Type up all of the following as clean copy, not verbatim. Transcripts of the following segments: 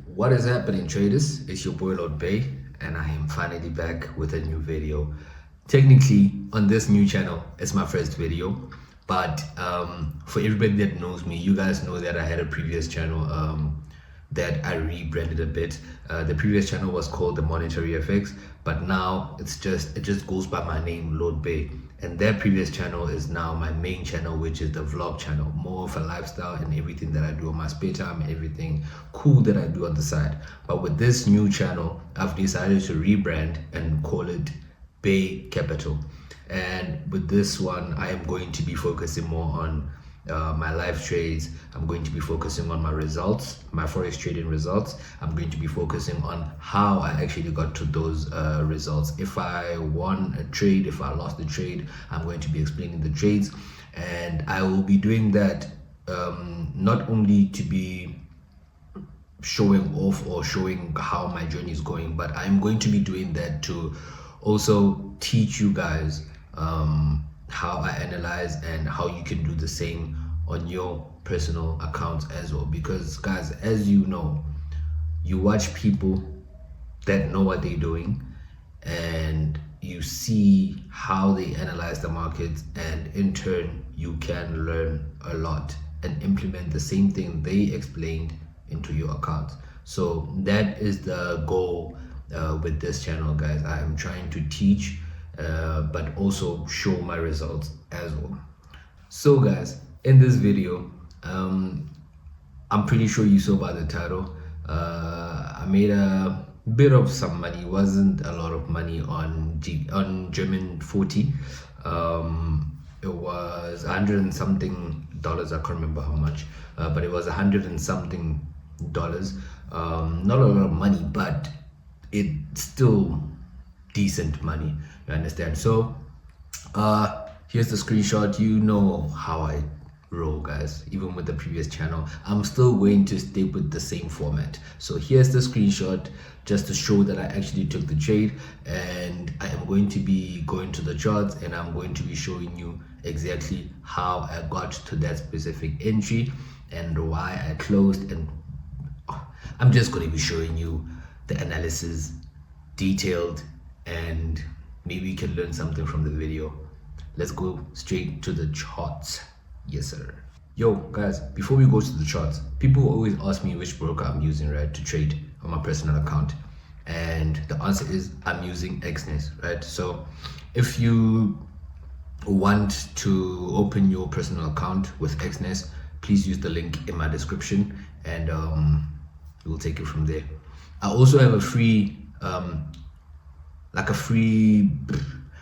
What is happening, traders? It's your boy Lord Bay, and I am finally back with a new video. Technically, on this new channel, it's my first video, but for everybody that knows me, you guys know that I had a previous channel that I rebranded a bit. The previous channel was called The Monetary Effects, but now it just goes by my name, Lord Bay. And that previous channel is now my main channel, which is the vlog channel, more of a lifestyle and everything that I do on my spare time and everything cool that I do on the side. But with this new channel, I've decided to rebrand and call it Bay Capital. And with this one, I am going to be focusing more on my live trades. I'm going to be focusing on my results, my forex trading results. I'm going to be focusing on how I actually got to those results. If I won a trade, if I lost the trade, I'm going to be explaining the trades, and I will be doing that not only to be showing off or showing how my journey is going, but I'm going to be doing that to also teach you guys how I analyze and how you can do the same on your personal accounts as well. Because, guys, as you know, you watch people that know what they're doing and you see how they analyze the markets, and in turn you can learn a lot and implement the same thing they explained into your account. So that is the goal with this channel, guys. I am trying to teach but also show my results as well. So guys, in this video, I'm pretty sure you saw by the title. I made a bit of some money. It wasn't a lot of money on German 40. It was 100 and something dollars. I can't remember how much, but it was 100 and something dollars. Not a lot of money, but it's still decent money. You understand? So here's the screenshot. You know how I roll, guys. Even with the previous channel, I'm still going to stick with the same format. So here's the screenshot, just to show that I actually took the trade, and I am going to be going to the charts and I'm going to be showing you exactly how I got to that specific entry and why I closed. And I'm just going to be showing you the analysis detailed, and maybe you can learn something from the video. Let's go straight to the charts. Yes, sir. Yo, guys, before we go to the charts, people always ask me which broker I'm using, right, to trade on my personal account. And the answer is I'm using Exness, right? So if you want to open your personal account with Exness, please use the link in my description, and we'll take it from there. I also have a free like a free,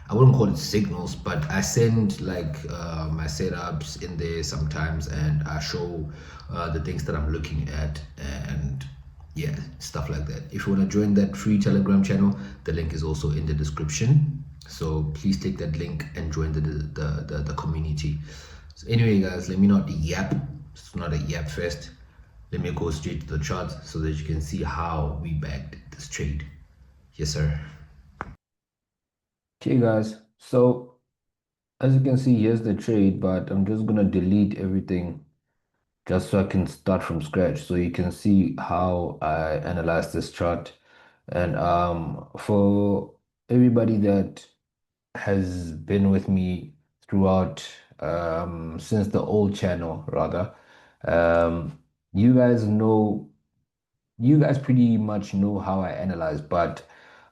I wouldn't call it signals, but I send like my setups in there sometimes, and I show the things that I'm looking at, and yeah, stuff like that. If you want to join that free Telegram channel, the link is also in the description, so please take that link and join the community. So anyway, guys, let me not yap. It's not a yap fest. Let me go straight to the charts so that you can see how we bagged this trade. Yes, sir. Okay, guys, so as you can see, here's the trade, but I'm just gonna delete everything just so I can start from scratch, so you can see how I analyze this chart. And for everybody that has been with me throughout, since the old channel rather, um, you guys know, you guys pretty much know how I analyze, but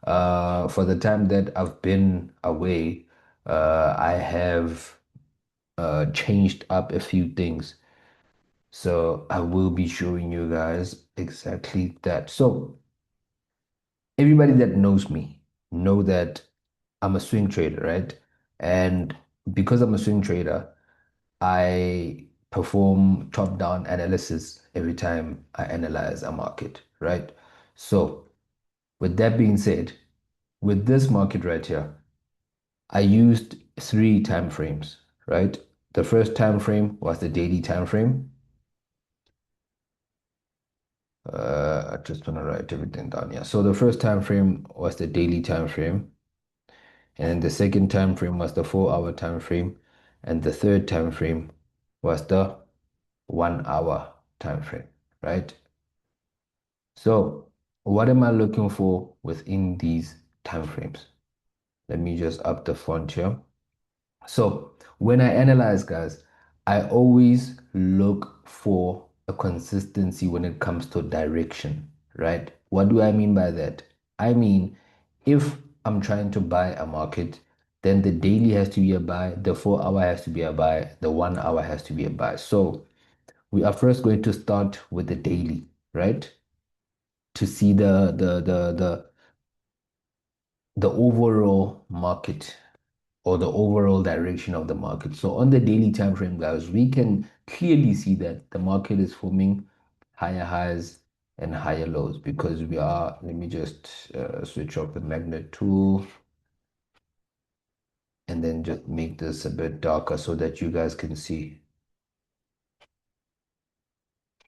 for the time that I've been away, I have changed up a few things. So I will be showing you guys exactly that. So everybody that knows me know that I'm a swing trader, right? And because I'm a swing trader, I perform top-down analysis every time I analyze a market, right? So with that being said, with this market right here, I used three time frames, right? The first time frame was the daily time frame. I just want to write everything down here. So the first time frame was the daily time frame, and the second time frame was the 4 hour time frame, and the third time frame was the 1 hour time frame, right? So what am I looking for within these time frames? Let me just up the font here. So when I analyze, guys, I always look for a consistency when it comes to direction, right? What do I mean by that? I mean, if I'm trying to buy a market, then the daily has to be a buy, the 4 hour has to be a buy, the 1 hour has to be a buy. So we are first going to start with the daily, right? To see the overall market or the overall direction of the market. So on the daily time frame, guys, we can clearly see that the market is forming higher highs and higher lows because we are, let me just switch off the magnet tool and then just make this a bit darker so that you guys can see.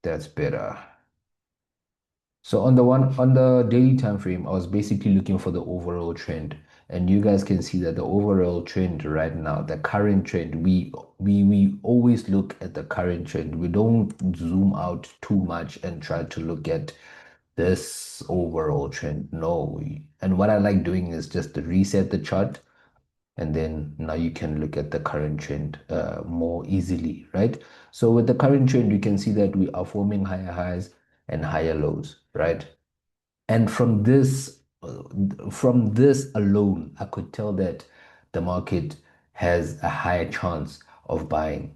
That's better. So on the daily time frame, I was basically looking for the overall trend. And you guys can see that the overall trend right now, the current trend, we always look at the current trend. We don't zoom out too much and try to look at this overall trend. No. And what I like doing is just to reset the chart, and then now you can look at the current trend more easily, right? So with the current trend, you can see that we are forming higher highs and higher lows, right? And from this alone, I could tell that the market has a higher chance of buying,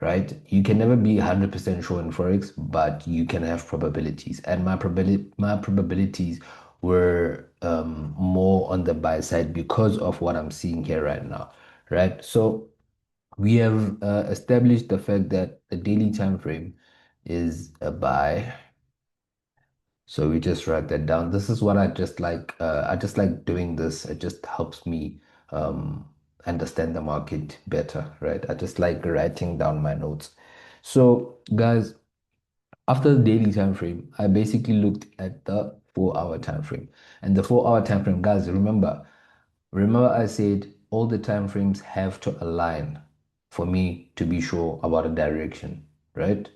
right? You can never be 100% sure in Forex, but you can have probabilities. And my probabilities were more on the buy side because of what I'm seeing here right now, right? So we have established the fact that the daily time frame is a buy. So we just write that down. This is what I just like. I just like doing this. It just helps me um, understand the market better, right? I just like writing down my notes. So, guys, after the daily time frame, I basically looked at the 4 hour time frame. And the 4 hour time frame, guys, remember I said all the time frames have to align for me to be sure about a direction, right?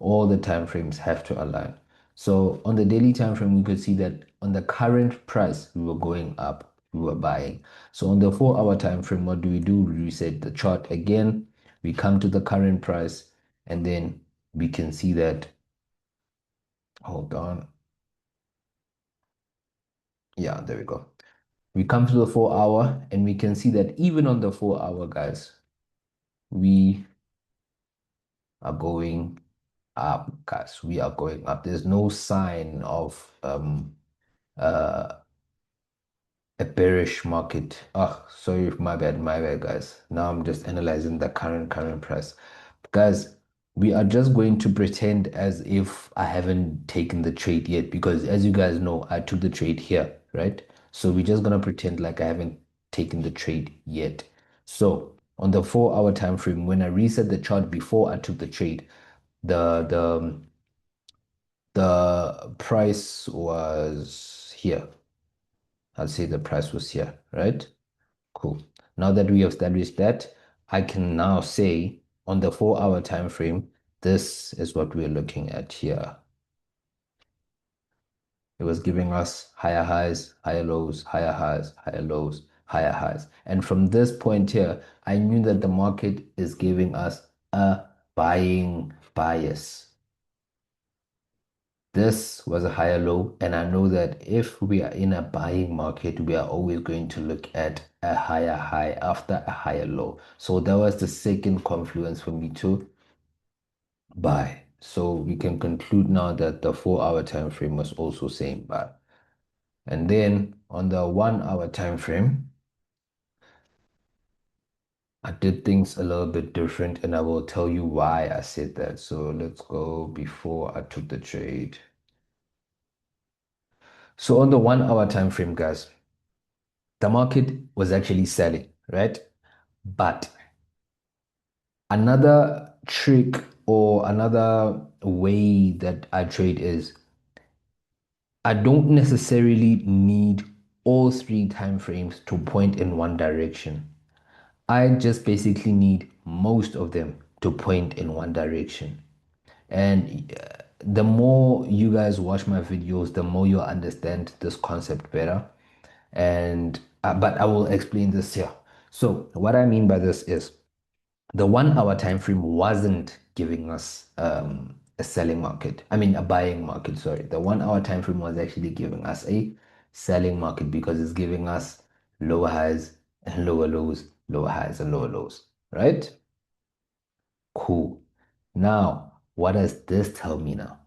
All the time frames have to align. So on the daily time frame, we could see that on the current price, we were going up, we were buying. So on the 4 hour time frame, what do? We reset the chart again. We come to the current price, and then we can see that, hold on. Yeah, there we go. We come to the 4 hour and we can see that even on the 4 hour, guys, we are going up, guys. We are going up. There's no sign of uh a bearish market. Oh, sorry, my bad, guys. Now I'm just analyzing the current price. Guys, we are just going to pretend as if I haven't taken the trade yet because as you guys know, I took the trade here, right? So we're just gonna pretend like I haven't taken the trade yet. So on the 4 hour time frame, when I reset the chart before I took the trade, the the price was here. I'll say the price was here, right? Cool. Now that we have established that, I can now say on the 4 hour time frame, this is what we're looking at here. It was giving us higher highs, higher lows, higher highs, higher lows, higher highs. And from this point here, I knew that the market is giving us a buying bias. This was a higher low, and I know that if we are in a buying market, we are always going to look at a higher high after a higher low. So that was the second confluence for me to buy. So we can conclude now that the 4 hour time frame was also saying buy. And then on the 1 hour time frame, I did things a little bit different, and I will tell you why I said that. So let's go before I took the trade. So on the 1 hour time frame, guys, the market was actually selling, right? But another trick or another way that I trade is I don't necessarily need all three time frames to point in one direction. I just basically need most of them to point in one direction. And the more you guys watch my videos, the more you'll understand this concept better. And but I will explain this here. So what I mean by this is the 1 hour time frame wasn't giving us a selling market. I mean a buying market, sorry. The 1 hour time frame was actually giving us a selling market because it's giving us lower highs and lower lows, lower highs and lower lows, right? Cool. Now, what does this tell me now?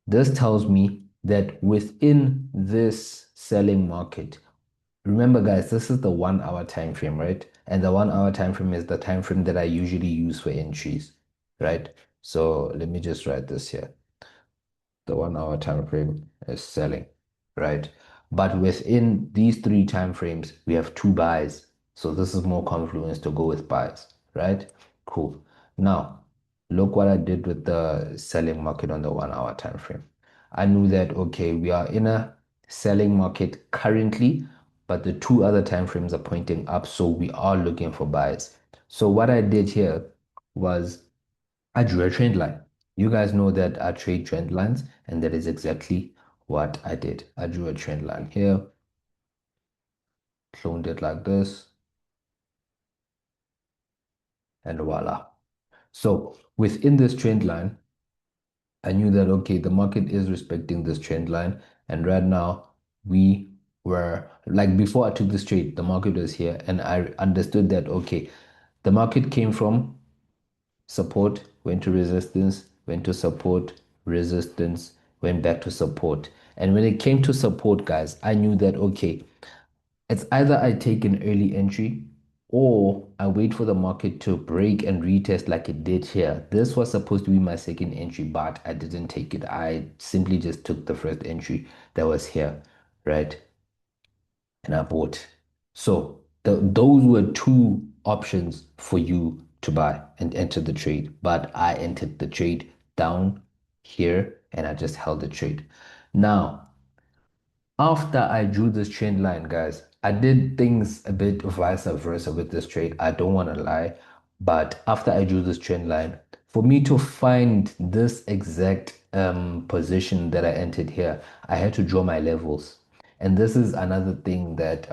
This tells me that within this selling market, remember guys, this is the 1 hour time frame, right? And the 1 hour time frame is the time frame that I usually use for entries, right? So let me just write this here. The 1 hour time frame is selling, right? But within these three time frames, we have two buys. So this is more confluence to go with buys, right? Cool. Now, look what I did with the selling market on the 1 hour time frame. I knew that, okay, we are in a selling market currently, but the two other time frames are pointing up, so we are looking for buys. So what I did here was I drew a trend line. You guys know that I trade trend lines, and that is exactly what I did. I drew a trend line here, cloned it like this, and voila. So within this trend line, I knew that, okay, the market is respecting this trend line. And right now, we were like before I took this trade, the market was here, and I understood that, okay, the market came from support, went to resistance, went to support, resistance, went back to support. And when it came to support, guys, I knew that, okay, it's either I take an early entry or I wait for the market to break and retest like it did here. This was supposed to be my second entry, but I didn't take it. I simply just took the first entry that was here, right? And I bought. So those were two options for you to buy and enter the trade. But I entered the trade down here and I just held the trade. Now, after I drew this trend line, guys, I did things a bit vice versa with this trade. I don't want to lie, but after I drew this trend line, for me to find this exact position that I entered here, I had to draw my levels. And this is another thing that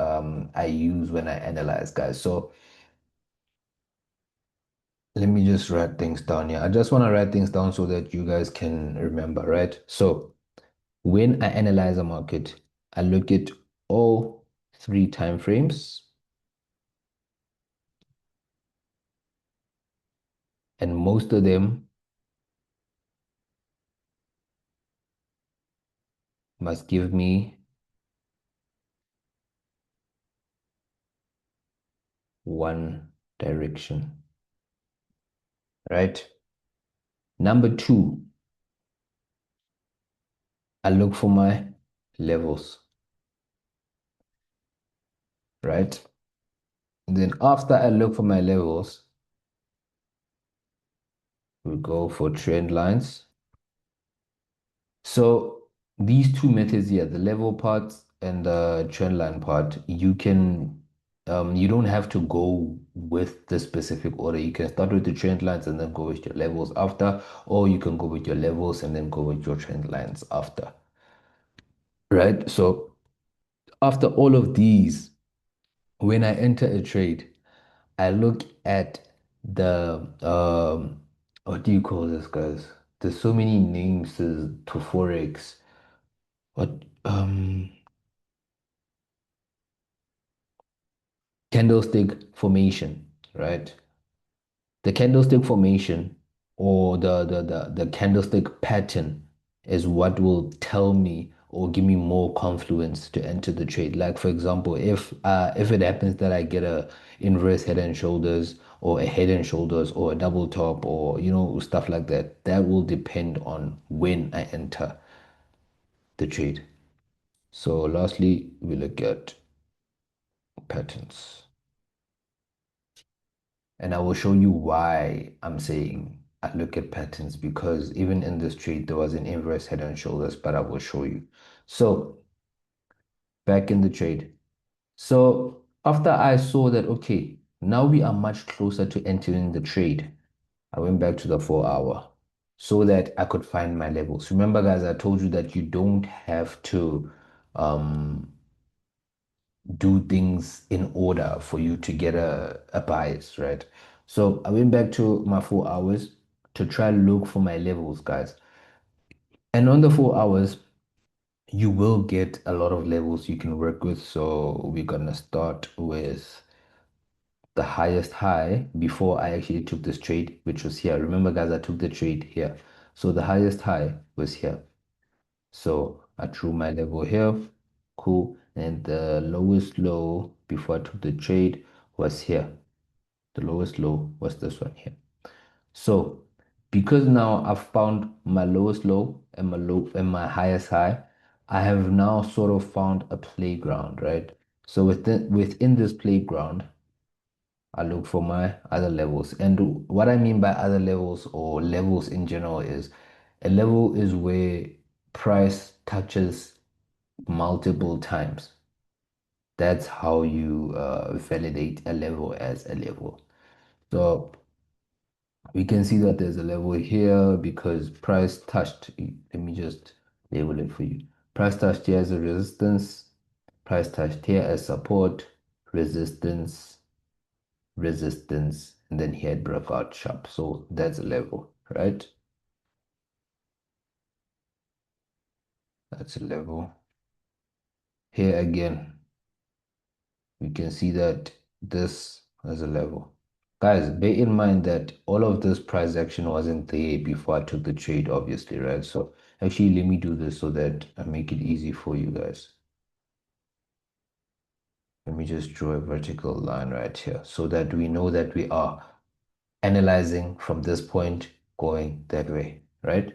I use when I analyze, guys. So let me just write things down here. I just want to write things down so that you guys can remember, right? So when I analyze a market, I look at all three time frames, and most of them must give me one direction, right? Number two, I look for my levels, right? And then after I look for my levels, we go for trend lines. So these two methods here, the level part and the trend line part, you don't have to go with the specific order. You can start with the trend lines and then go with your levels after, or you can go with your levels and then go with your trend lines after, right? So after all of these, when I enter a trade, I look at the what do you call this, guys? There's so many names to Forex. What candlestick formation, right? The candlestick formation or the candlestick pattern is what will tell me or give me more confluence to enter the trade. Like for example, if it happens that I get a inverse head and shoulders or a head and shoulders or a double top or stuff like that, that will depend on when I enter the trade. So lastly, we look at patterns. And I will show you why I'm saying I look at patterns because even in this trade, there was an inverse head and shoulders, but I will show you. So back in the trade. So after I saw that, okay, now we are much closer to entering the trade, I went back to the 4 hour. so that I could find my levels. Remember, guys, I told you that you don't have to um, do things in order for you to get a bias, right? So I went back to my 4 hours to try to look for my levels, guys. And on the 4 hours, you will get a lot of levels you can work with. So we're gonna start with the highest high before I actually took this trade, which was here. Remember, guys, I took the trade here. So the highest high was here. So I drew my level here. Cool. And the lowest low before I took the trade was here. The lowest low was this one here. So because now I've found my lowest low and my low and my highest high, I have now sort of found a playground, right? So within this playground, I look for my other levels. And what I mean by other levels or levels in general is a level is where price touches multiple times. That's how you validate a level as a level. So we can see that there's a level here because price touched, let me just label it for you. Price touched here as a resistance, price touched here as support, resistance, resistance, and then here it broke out sharp. So that's a level, right? That's a level. Here again, we can see that this is a level. Guys, bear in mind that all of this price action wasn't there before I took the trade, obviously, right? So actually, let me do this so that I make it easy for you guys. Let me just draw a vertical line right here so that we know that we are analyzing from this point going that way, right?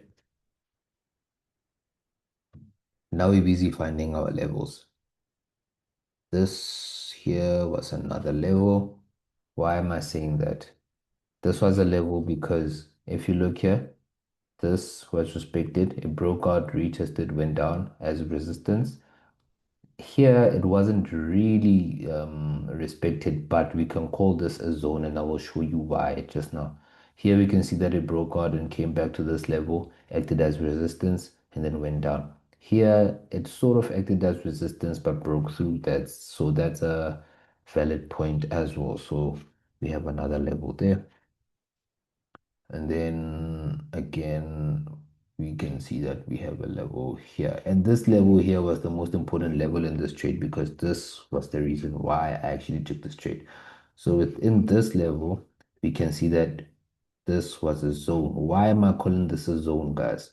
Now we're busy finding our levels. This here was another level. Why am I saying that? This was a level because if you look here, this was respected. It broke out, retested, went down as resistance. Here, it wasn't really respected, but we can call this a zone, and I will show you why just now. Here, we can see that it broke out and came back to this level, acted as resistance, and then went down. Here, it sort of acted as resistance, but broke through. That's a valid point as well. So we have another level there. And then again, we can see that we have a level here. And this level here was the most important level in this trade because this was the reason why I actually took this trade. So within this level, we can see that this was a zone. Why am I calling this a zone, guys?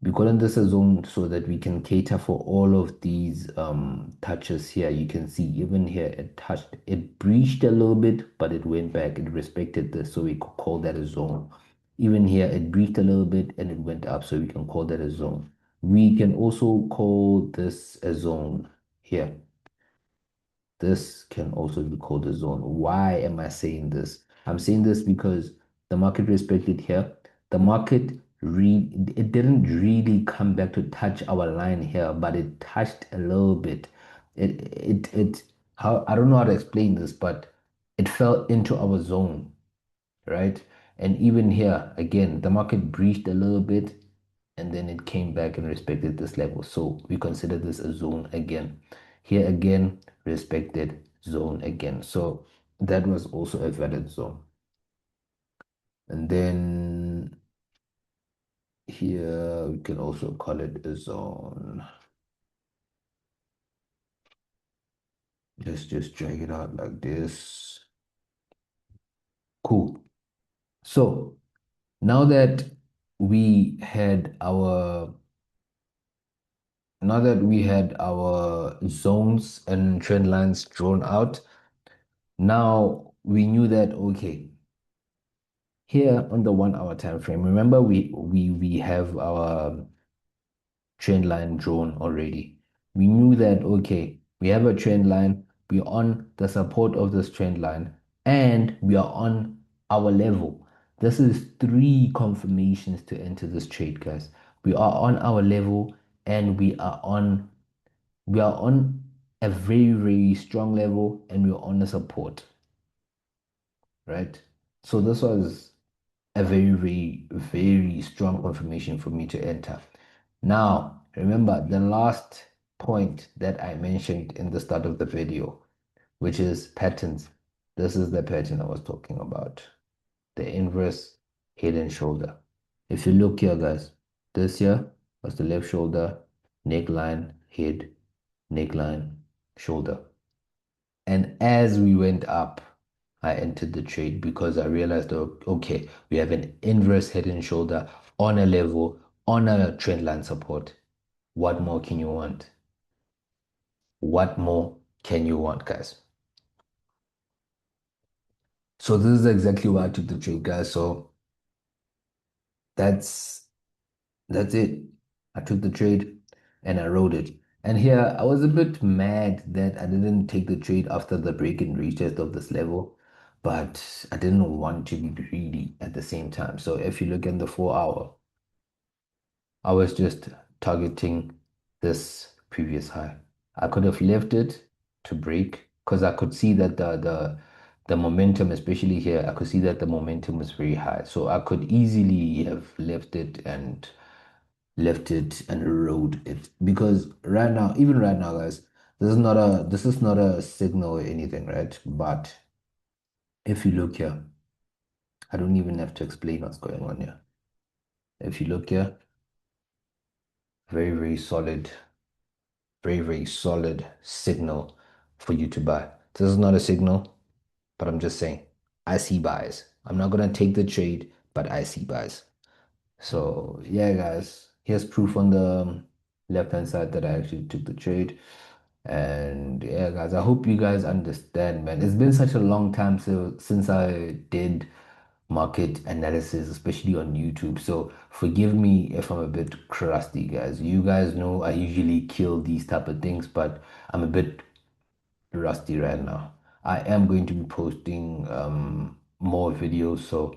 We call in this a zone so that we can cater for all of these touches here. You can see even here it touched, it breached a little bit, but it went back. It respected this, so we could call that a zone. Even here it breached a little bit and it went up, so we can call that a zone. We can also call this a zone here. This can also be called a zone. Why am I saying this? I'm saying this because the market respected here. The market it didn't really come back to touch our line here, but it touched a little bit. It how I don't know how to explain this, but it fell into our zone, right? And even here, again, the market breached a little bit and then it came back and respected this level. So we consider this a zone again. Here again, respected zone again. So that was also a valid zone. And then here we can also call it a zone. Let's just drag it out like this. Cool. So now that we had our now that we had our zones and trend lines drawn out, now we knew that okay, here on the 1 hour time frame, remember we have our trend line drawn already. We knew that okay, we have a trend line, we're on the support of this trend line, and we are on our level. This is three confirmations to enter this trade, guys. We are on our level and we are on a very, very strong level and we're on the support, right? So this was a very strong confirmation for me to enter. Now, remember the last point that I mentioned in the start of the video, which is patterns. This is the pattern I was talking about, the inverse head and shoulder. If you look here, guys, this here was the left shoulder, neckline, head, neckline, shoulder. And as we went up, I entered the trade because I realized, okay, we have an inverse head and shoulder on a level, on a trend line support. What more can you want? What more can you want, guys? So this is exactly why I took the trade, guys. So that's that's it. I took the trade and I rode it. And here I was a bit mad that I didn't take the trade after the break and retest of this level, but I didn't want to be greedy at the same time. So if you look at the 4 hour, I was just targeting this previous high. I could have left it to break because I could see that the momentum, especially here, I could see that the momentum was very high. So I could easily have left it and rode it because right now, even right now, guys, this is not a signal or anything, right? But if you look here, I don't even have to explain what's going on here. If you look here, very, very solid signal for you to buy. This is not a signal, but I'm just saying, I see buys. I'm not gonna take the trade, but I see buys. So yeah, guys, here's proof on the left-hand side that I actually took the trade. And yeah, guys, I hope you guys understand, man. It's been such a long time since I did market analysis, especially on YouTube. So forgive me if I'm a bit crusty, guys. You guys know I usually kill these type of things, but I'm a bit rusty right now. I am going to be posting more videos, so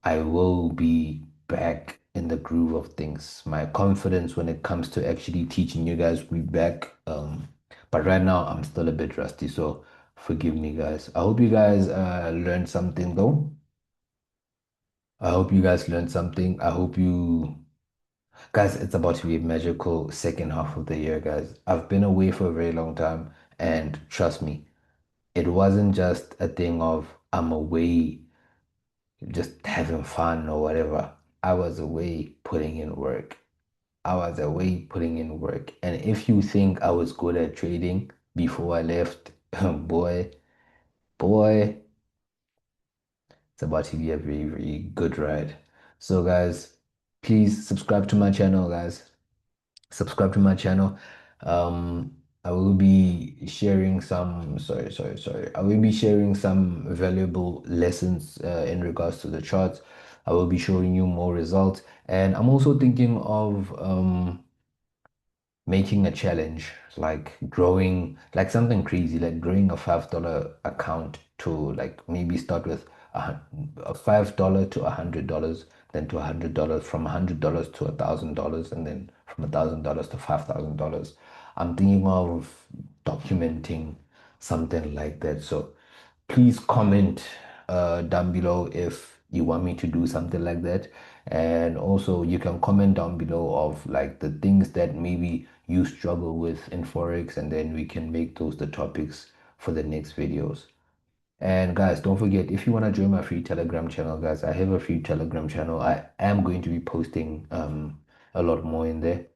I will be back in the groove of things. My confidence when it comes to actually teaching you guys will be back. But right now I'm still a bit rusty, so forgive me, guys. I hope you guys learned something though. I hope you guys learned something. I hope you guys, it's about to be a magical second half of the year, guys. I've been away for a very long time, and trust me, it wasn't just a thing of I'm away just having fun or whatever. I was away putting in work. I was away putting in work. And if you think I was good at trading before I left, boy, boy, it's about to be a very good ride. So, guys, please subscribe to my channel, guys. Subscribe to my channel. I will be sharing some, sorry. I will be sharing some valuable lessons in regards to the charts. I will be showing you more results. And I'm also thinking of making a challenge, like growing, like something crazy, like growing a $5 account to like maybe start with a $5 to $100, then to $100, from $100 to $1,000, and then from $1,000 to $5,000. I'm thinking of documenting something like that. So please comment down below if you want me to do something like that. And also you can comment down below of like the things that maybe you struggle with in Forex, and then we can make those the topics for the next videos. And guys, don't forget, if you want to join my free Telegram channel, guys, I have a free Telegram channel. I am going to be posting a lot more in there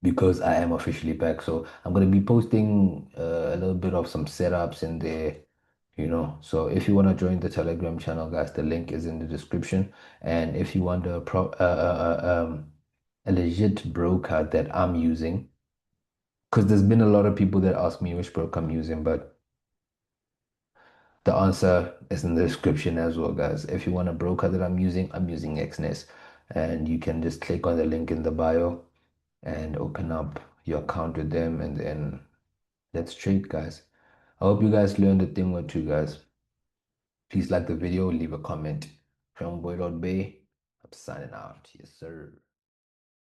because I am officially back. So I'm going to be posting a little bit of some setups in there, you know. So if you want to join the Telegram channel, guys, the link is in the description. And if you want a legit broker that I'm using, because there's been a lot of people that ask me which broker I'm using, but the answer is in the description as well, guys. If you want a broker that I'm using XNES, and you can just click on the link in the bio and open up your account with them, and then let's trade, guys. I hope you guys learned a thing or two, guys. Please like the video, leave a comment. From Boy.Bay, I'm signing out. Yes, sir.